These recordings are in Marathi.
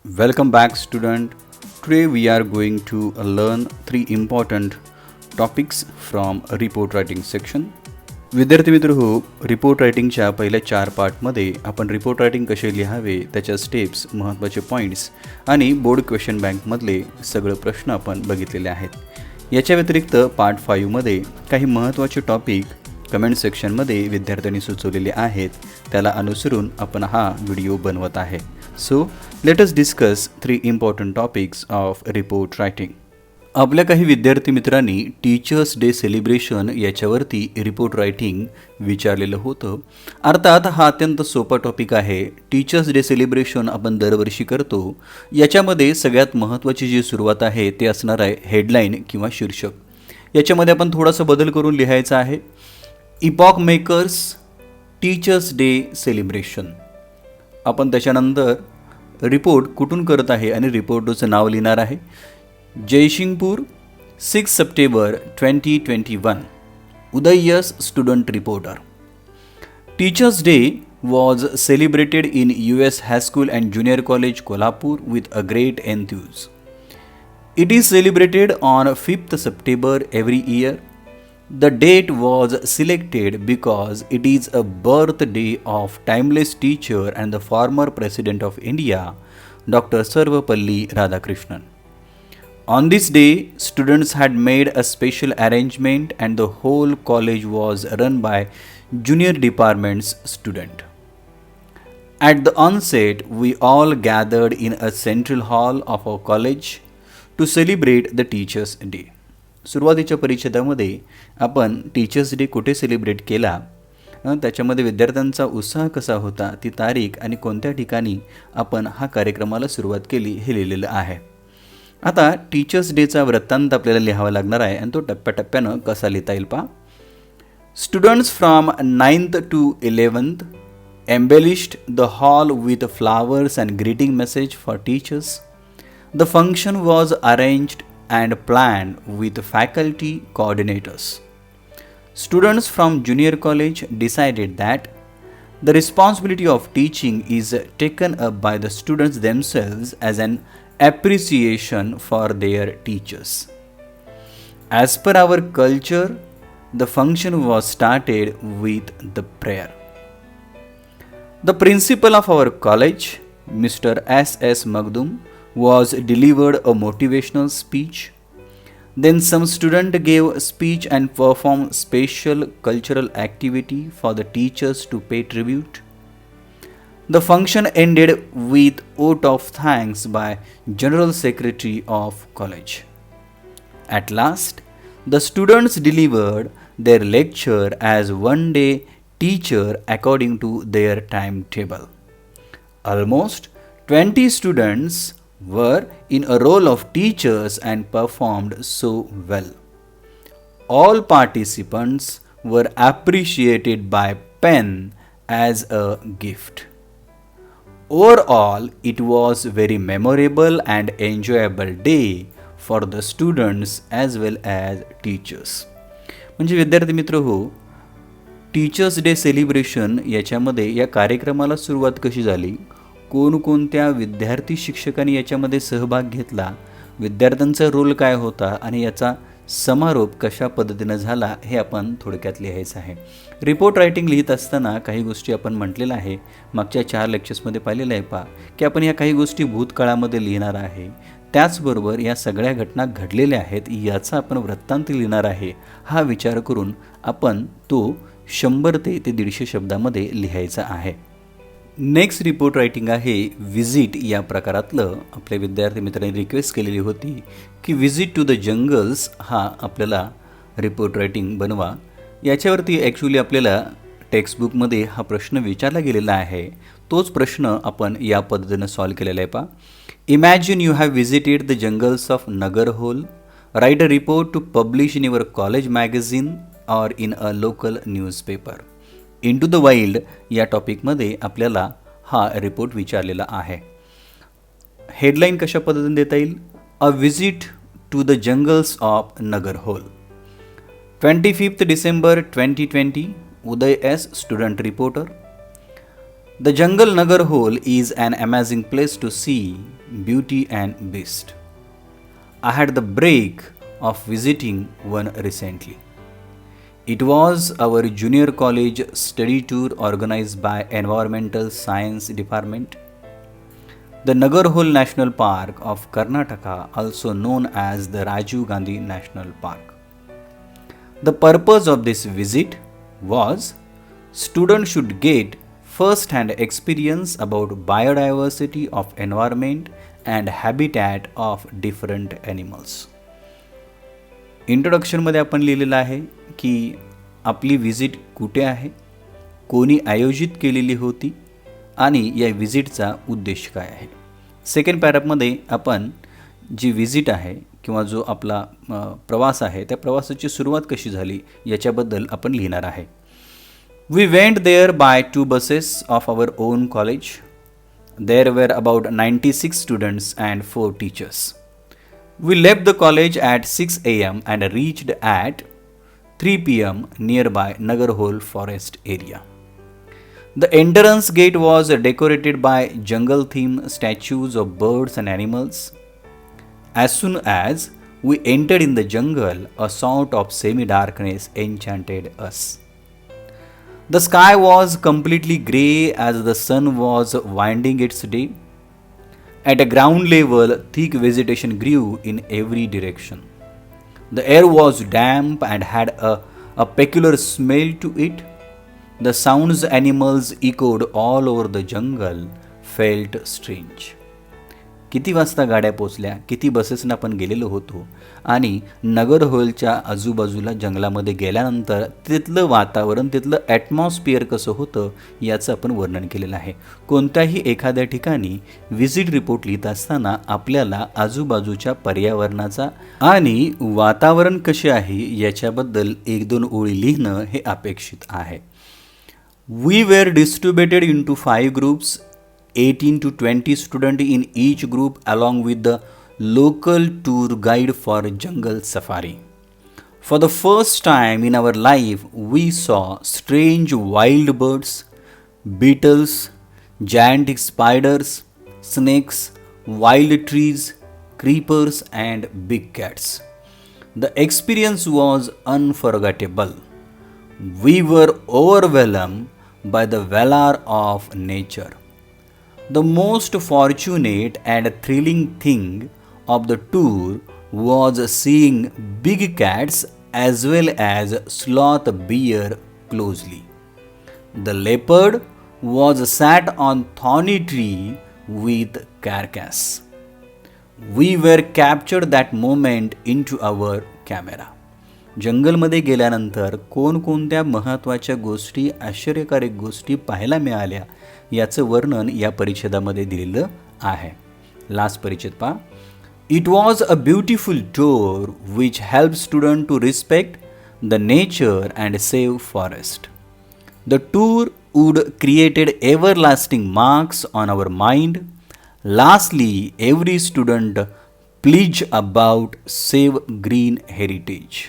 Welcome back, student. Today we are going to learn three important topics from report writing section. विद्यार्थी मित्र हो, रिपोर्ट रायटिंगच्या पहिल्या 4 पार्टमध्ये आपण रिपोर्ट रायटिंग कसे लिहावे, त्याच्या स्टेप्स, महत्त्वाचे पॉईंट्स आणि बोर्ड क्वेश्चन बँकमधले सगळे प्रश्न आपण बघितलेले आहेत. याच्या व्यतिरिक्त पार्ट 5 मध्ये काही महत्त्वाचे टॉपिक कमेंट सेक्शनमध्ये विद्यार्थ्यांनी सुचवलेले आहेत. त्याला अनुसरून आपण हा व्हिडिओ बनवत आहे. So let us discuss 3 important topics of report writing. आपल्या काही विद्यार्थी मित्रांनी टीचर्स डे सेलिब्रेशन याच्यावरती रिपोर्ट रायटिंग विचारलेलं होतं. अर्थात हा अत्यंत सोपा टॉपिक आहे. टीचर्स डे सेलिब्रेशन आपण दरवर्षी करतो. याच्यामध्ये सगळ्यात महत्त्वाची जी सुरुवात आहे ते असणार आहे हेडलाईन किंवा शीर्षक. याच्यामध्ये आपण थोडासा बदल करून लिहायचा आहे. Epoch makers teachers day celebration. आपण त्याच्यानंतर रिपोर्ट कुठून करत आहे आणि रिपोर्टचं नाव लिहिणार आहे. जयसिंगपूर 6 सप्टेंबर 2021. उदयस student reporter. Teachers day was celebrated in US High School and Junior College Kolhapur with a great enthusiasm. It is celebrated on 5th September every year. The date was selected because it is a birthday of timeless teacher and the former President of India, Dr. Sarvapalli Radhakrishnan. On this day, students had made a special arrangement and the whole college was run by junior department's student. At the onset, we all gathered in a central hall of our college to celebrate the Teachers' Day. सुरुवातीच्या परिच्छेदामध्ये आपण टीचर्स डे कुठे सेलिब्रेट केला, त्याच्यामध्ये विद्यार्थ्यांचा उत्साह कसा होता, ती तारीख आणि कोणत्या ठिकाणी आपण हा कार्यक्रमाला सुरुवात केली हे लिहिलेलं आहे. आता टीचर्स डेचा वृत्तांत आपल्याला लिहावा लागणार आहे आणि तो टप्प्याटप्प्यानं कसा लिहिता येईल पहा. Students from 9th to 11th embellished the hall with flowers and greeting message for teachers. The function was arranged and planned with faculty coordinators. Students from junior college decided that the responsibility of teaching is taken up by the students themselves as an appreciation for their teachers. As per our culture, the function was started with the prayer. The principal of our college, Mr. S.S. Magdum, was delivered a motivational speech. Then some student gave a speech and performed special cultural activity for the teachers to pay tribute. The function ended with vote of thanks by General Secretary of College. At last, the students delivered their lecture as one-day teacher according to their timetable. Almost 20 students were in a role of teachers and performed so well. All participants were appreciated by pen as a gift. Overall, it was very memorable and enjoyable day for the students as well as teachers. म्हणजे विद्यार्थी मित्र हो, टीचर्स डे सेलिब्रेशन याच्यामध्ये या कार्यक्रमाला सुरुवात कशी झाली, कोणकोणत्या विद्यार्थी शिक्षकांनी याच्यामध्ये सहभाग घेतला, विद्यार्थ्यांचा रोल काय होता आणि याचा समारोप कशा पद्धतीनं झाला हे आपण थोडक्यात लिहायचं आहे. रिपोर्ट रायटिंग लिहित असताना काही गोष्टी आपण म्हटलेलं आहे, मागच्या 4 लेक्चर्समध्ये पाहिलेलं आहे पहा की आपण या काही गोष्टी भूतकाळामध्ये लिहिणार आहे. त्याचबरोबर या सगळ्या घटना घडलेल्या आहेत याचा आपण वृत्तांत लिहिणार आहे. हा विचार करून आपण तो 100 ते 150 शब्दामध्ये लिहायचा आहे. नेक्स्ट रिपोर्ट रायटिंग आहे व्हिजिट या प्रकारातलं. आपल्या विद्यार्थी मित्रांनी रिक्वेस्ट केलेली होती की व्हिजिट टू द जंगल्स हा आपल्याला रिपोर्ट रायटिंग बनवा. याच्यावरती ॲक्च्युली आपल्याला टेक्स्टबुकमध्ये हा प्रश्न विचारला गेलेला आहे. तोच प्रश्न आपण या पद्धतीनं सॉल्व केलेला आहे पहा. Imagine you have visited the jungles of Nagarhole. Write a report to publish in your college magazine or in a local newspaper. Into the wild या टॉपिकमध्ये आपल्याला हा रिपोर्ट विचारलेला आहे. हेडलाईन कशा पद्धतीने देता येईल. A visit to the jungles of Nagarhole. 25th December 2020. Uday S. Student Reporter. The jungle Nagarhole is an amazing place to see. Beauty and Beast. I had the break of visiting one recently. It was our junior college study tour organized by Environmental Science Department. The Nagarhole National Park of Karnataka, also known as the Rajiv Gandhi National Park. The purpose of this visit was students should get first-hand experience about biodiversity of environment and habitat of different animals. इंट्रोडक्शनमध्ये आपण लिहिलेलं आहे की आपली विजिट कुठे आहे, कोणी आयोजित केलेली होती आणि या विजिटचा उद्देश काय आहे. सेकंड पॅराग्राफमध्ये आपण जी विजिट आहे किंवा जो आपला प्रवास आहे त्या प्रवासाची सुरुवात कशी झाली याच्याबद्दल आपण लिहिणार आहे. We went there by 2 buses of our own college. There were about 96 students and 4 teachers. We left the college at 6 a.m. and reached at 3 p.m. nearby Nagarhole forest area. The entrance gate was decorated by jungle-themed statues of birds and animals. As soon as we entered in the jungle, a sort of semi-darkness enchanted us. The sky was completely grey as the sun was winding its day. At a ground level, thick vegetation grew in every direction. The air was damp and had a peculiar smell to it. The sounds animals echoed all over the jungle felt strange. किती वाजता गाड्या पोचल्या, किती बसेसनं आपण गेलेलो होतो आणि नगरहोलच्या आजूबाजूला जंगलामध्ये गेल्यानंतर तिथलं वातावरण, तिथलं ॲटमॉस्फिअर कसं होतं याचं आपण वर्णन केलेलं आहे. कोणत्याही एखाद्या ठिकाणी व्हिजिट रिपोर्ट लिहित असताना आपल्याला आजूबाजूच्या पर्यावरणाचा आणि वातावरण कसे आहे याच्याबद्दल 1-2 ओळी लिहिणं हे अपेक्षित आहे. We were distributed into 5 groups, 18 to 20 students in each group along with the local tour guide for jungle safari. For the first time in our life, we saw strange wild birds, beetles, giant spiders, snakes, wild trees, creepers and big cats. The experience was unforgettable. We were overwhelmed by the valor of nature. The most fortunate and thrilling thing of the tour was seeing big cats as well as sloth bear closely. The leopard was sat on thorny tree with carcass. We were captured that moment into our camera. जंगलमध्ये गेल्यानंतर कोणकोणत्या महत्त्वाच्या गोष्टी, आश्चर्यकारक गोष्टी पाहायला मिळाल्या याचं वर्णन या परिच्छेदामध्ये दिलेलं आहे. लास्ट परिच्छेद पहा. It was a beautiful tour which help student to respect the nature and save forest. The tour would created everlasting marks on our mind. Lastly every student please about save green heritage.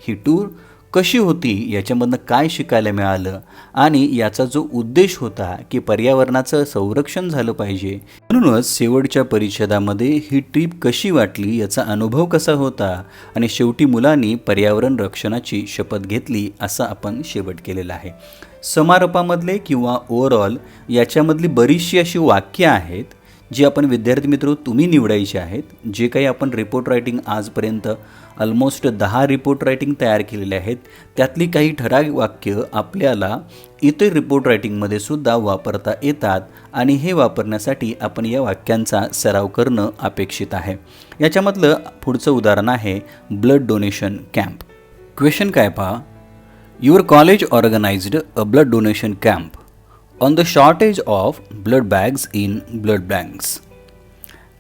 ही टूर कशी होती, याच्यामधनं काय शिकायला मिळालं आणि याचा जो उद्देश होता की पर्यावरणाचं संरक्षण झालं पाहिजे, म्हणूनच शेवटच्या परिच्छेदामध्ये ही ट्रिप कशी वाटली, याचा अनुभव कसा होता आणि शेवटी मुलांनी पर्यावरण रक्षणाची शपथ घेतली असं आपण शेवट केलेला आहे. समारोपामधले किंवा ओव्हरऑल याच्यामधली बरीचशी अशी वाक्य आहेत जी आपण विद्यार्थी मित्र तुम्ही निवडायचे आहेत. जे काही आपण रिपोर्ट रायटिंग आजपर्यंत ऑलमोस्ट 10 रिपोर्ट रायटिंग तयार केलेले आहेत, त्यातली काही ठराविक वाक्य आपल्याला इतर रिपोर्ट रायटिंगमध्ये सुद्धा वापरता येतात आणि हे वापरण्यासाठी आपण या वाक्यांचा सराव करणं अपेक्षित आहे. याच्यामधलं पुढचं उदाहरण आहे ब्लड डोनेशन कॅम्प. क्वेश्चन काय पहा. Your college organised a blood donation camp on the shortage of blood bags in blood banks.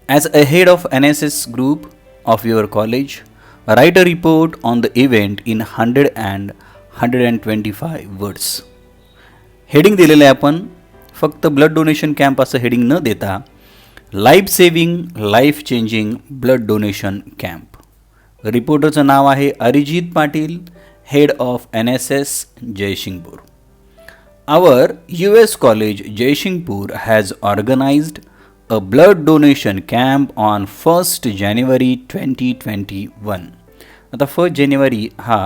As a head of NSS group of your college, write a report on the event in 100 and 125 words. Heading दिलेलं आहे आपण. फक्त ब्लड डोनेशन कॅम्प असं हेडिंग न देता life saving life changing blood donation camp. रिपोर्टरचं नाव आहे Arijit Patil, head of NSS Jaysingpur. Our US college Jaisingpur has organized a blood donation camp on 1st January 2021. आता 1 जानेवारी हा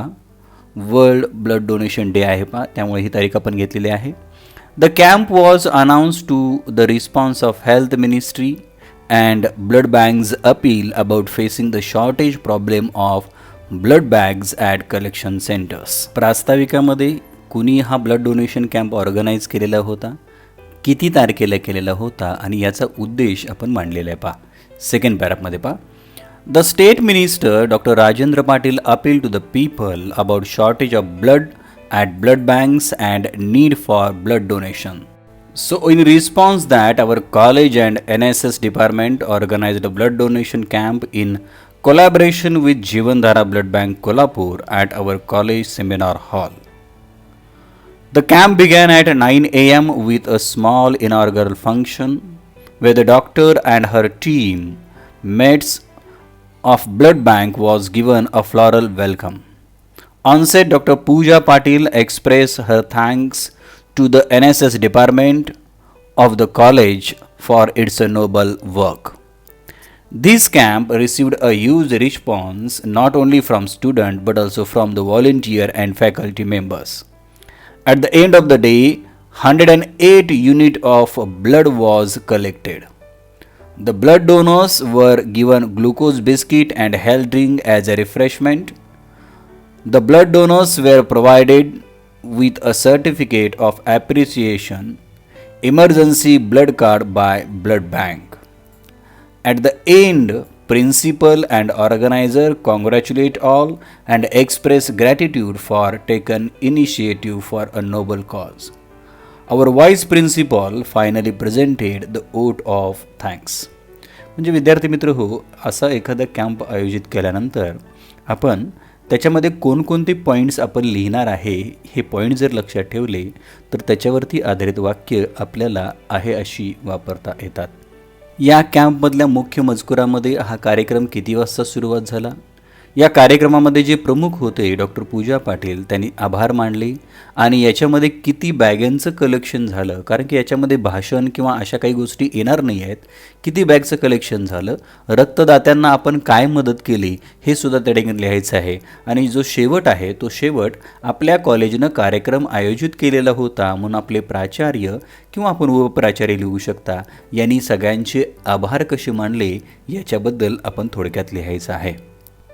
वर्ल्ड ब्लड डोनेशन डे आहे पहा, त्यामुळे ही तारीख आपण घेतलेली आहे. The camp was announced to the response of health ministry and blood banks appeal about facing the shortage problem of blood bags at collection centres. प्रास्ताविकामध्ये कुणी हा ब्लड डोनेशन कॅम्प ऑर्गनाईज केलेला होता, किती तारखेला केलेला होता आणि याचा उद्देश आपण मांडलेला आहे पहा. सेकंड पॅरामध्ये पहा. The state minister doctor Rajendra Patil appeal to the people about shortage of blood at blood banks and need for blood donation. So in response that our college and NSS department organized a blood donation camp in collaboration with Jeevandhara Blood Bank Kolhapur at our college seminar hall. The camp began at 9 a.m. with a small inaugural function where the doctor and her team mates of blood bank was given a floral welcome. On set, Dr. Pooja Patil expressed her thanks to the NSS department of the college for its noble work. This camp received a huge response not only from students but also from the volunteer and faculty members. At the end of the day, 108 units of blood was collected. The blood donors were given glucose biscuit and health drink as a refreshment. The blood donors were provided with a certificate of appreciation, emergency blood card by blood bank. At the end, principal and organizer congratulate all and express gratitude for taken initiative for a noble cause. Our vice principal finally presented the vote of thanks. म्हणजे विद्यार्थी मित्र हो, असा एखादा कॅम्प आयोजित केल्यानंतर आपण त्याच्यामध्ये कोणकोणते पॉईंट्स आपण लिहिणार आहे हे पॉईंट जर लक्षात ठेवले तर त्याच्यावरती आधारित वाक्य आपल्याला आहे अशी वापरता येतात. या कॅम्पमधल्या मुख्य मजकुरामध्ये हा कार्यक्रम किती वाजता सुरुवात झाला, या कार्यक्रमामध्ये जे प्रमुख होते डॉक्टर पूजा पाटील त्यांनी आभार मानले आणि याच्यामध्ये किती बॅगांचं कलेक्शन झालं, कारण की याच्यामध्ये भाषण किंवा अशा काही गोष्टी येणार नाही आहेत, किती बॅगचं कलेक्शन झालं, रक्तदात्यांना आपण काय मदत केली हे सुद्धा त्या ठिकाणी लिहायचं आहे. आणि जो शेवट आहे तो शेवट आपल्या कॉलेजनं कार्यक्रम आयोजित केलेला होता म्हणून आपले प्राचार्य किंवा आपण उपप्राचार्य लिहू शकता यांनी सगळ्यांचे आभार कसे मानले याच्याबद्दल आपण थोडक्यात लिहायचं आहे.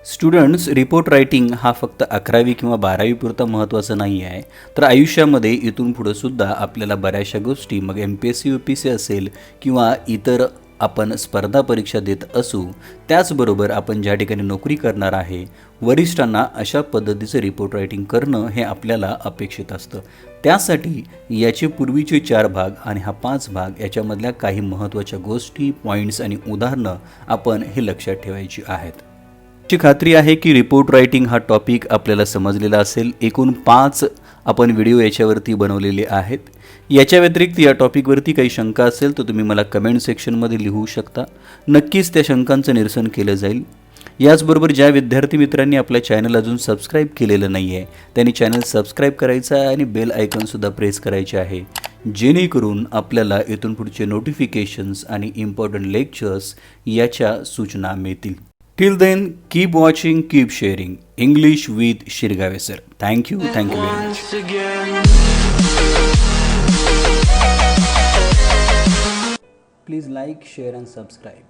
स्टुडंट्स, रिपोर्ट रायटिंग हा फक्त 11वी किंवा 12वी पुरता महत्त्वाचा नाही आहे, तर आयुष्यामध्ये इथून पुढंसुद्धा आपल्याला बऱ्याचशा गोष्टी मग MPSC UPSC असेल किंवा इतर आपण स्पर्धा परीक्षा देत असू, त्याचबरोबर आपण ज्या ठिकाणी नोकरी करणार आहे वरिष्ठांना अशा पद्धतीचं रिपोर्ट रायटिंग करणं हे आपल्याला अपेक्षित असतं. त्यासाठी याचे पूर्वीचे 4 भाग आणि हा 5 भाग याच्यामधल्या काही महत्त्वाच्या गोष्टी, पॉईंट्स आणि उदाहरणं आपण हे लक्षात ठेवायची आहेत. ची खात्री आहे की रिपोर्ट रायटिंग हा टॉपिक आपल्याला समजलेला असेल. एकूण 5 आपण व्हिडिओ याच्यावरती बनवलेले आहेत. याच्या व्यतिरिक्त या टॉपिकवरती काही शंका असेल तर तुम्ही मला कमेंट सेक्शनमध्ये लिहू शकता. नक्कीच त्या शंकांचं निरसन केलं जाईल. याचबरोबर ज्या विद्यार्थी मित्रांनी आपल्या चॅनल अजून सबस्क्राईब केलेलं नाही आहे त्यांनी चॅनल सबस्क्राईब करायचं आहे आणि बेल आयकॉनसुद्धा प्रेस करायचे आहे, जेणेकरून आपल्याला इथून पुढचे नोटिफिकेशन्स आणि इम्पॉर्टंट लेक्चर्स याच्या सूचना मिळतील. Till then, keep watching, keep sharing. English with Shirgave sir. Thank you very much. Please like, share and subscribe.